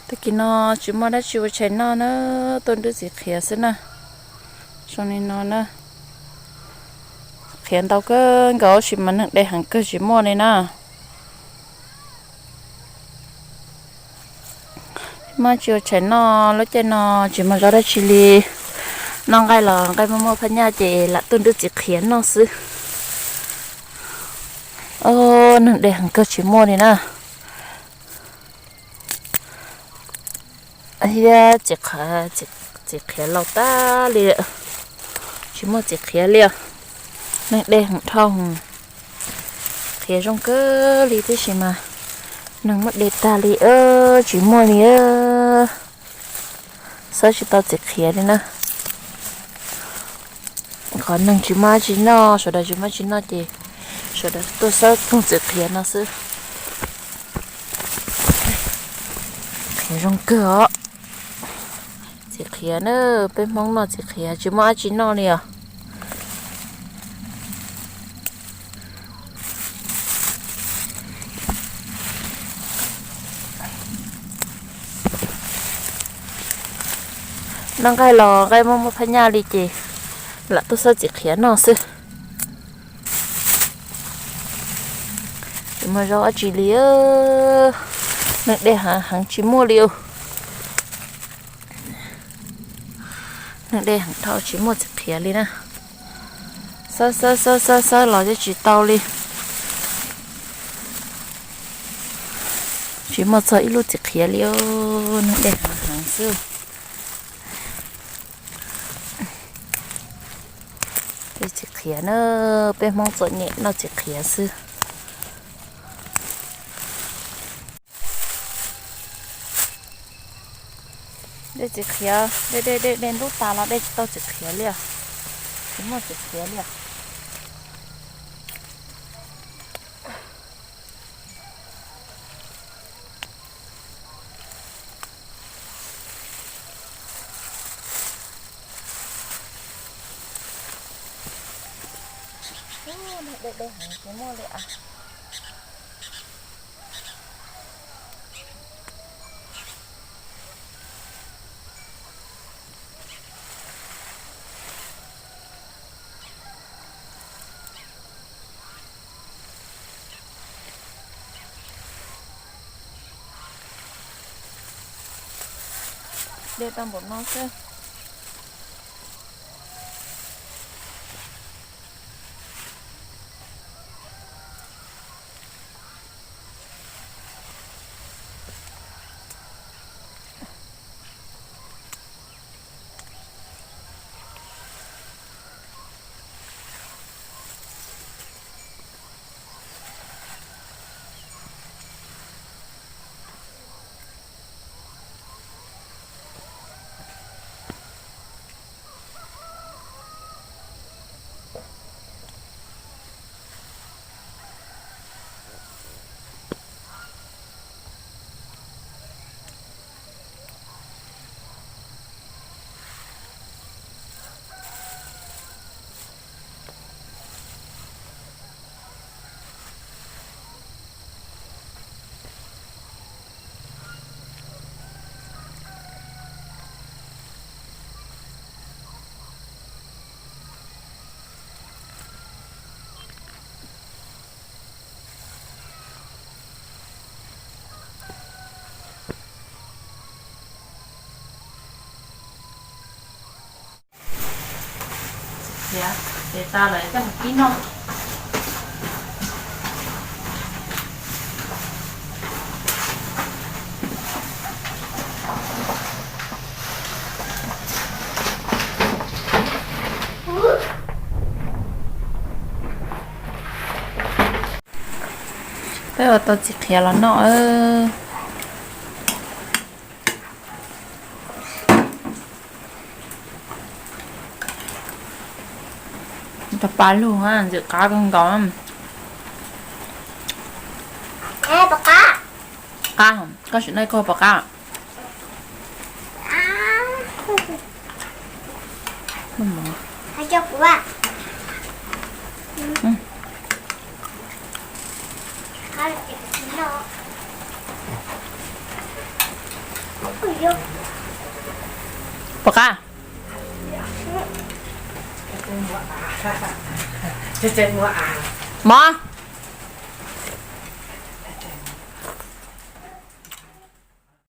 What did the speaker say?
ตะกี้นอจุมาได้ชิวใช้นอเนอะต้นดูสิเขียสินะช่วงนี้นอนนะเขียนเตาก็ก็ชิมันได้หังก็ชิมัวเลยนะมาชิวใช้นอแล้วจะนอจุมาก็ได้ชิลีน้องไก่หลองไก่มะม่วงพันยาเจละต้นดูสิเขียนน้องซื้อโอ้หนึ่งได้หังก็ชิมัวเลยนะไอ้เหี้ยเจ็บขาเจ็บแขนเราตาเลยชิมัวเจ็บแขนเลยนั่นเด้งทองเขียจงเกอลีที่ชิมานั่งมัดเดตาลีชิมัวลีซะชิตาเจ็บแขนเลยนะขอนั่งชิมาชิโน่สุดาชิมาชิโน่เจสุดาตัวซะต้องเจ็บแขนนะซึเขียจงเกอเจ็บแขนเป็นมองนอเจ็บแขนชิมาชิโน่เนี่ยนั่งไก่รอไก่มะม่วงพันยาลีเจละตัวซะจิเขียนนอซึมารอจีเลียนึกได้หางชิมัวเลียวนึกได้หางเท้าชิมัวจิเขียนเลยนะซะรอจะจีเตาเลยชิมัวซะอีลูจิเขียนเลียวนึกได้หางซึจิเขียนเป็นมองสดเนี่ยนอจิเขียนซึได้จิเขียได้ลูกตาเราได้เต้าจิเขียนเลยชิมัวจิเขียนเลยได้หางชิมัวเลยอ่ะเดี๋ยวตามบทน้องเจ้เดี๋ยวตาไหลจะมากินเนาะไปเอาตัวจิเขียแล้วเนาะจะปลาลูกฮะจะกากันก่อนปากกาก็ฉันได้ก็ปากกาให้เจ้ากูว่าข้าจะกินเนาะ ปากกา จะเจ็บหัวอ่าง หมอ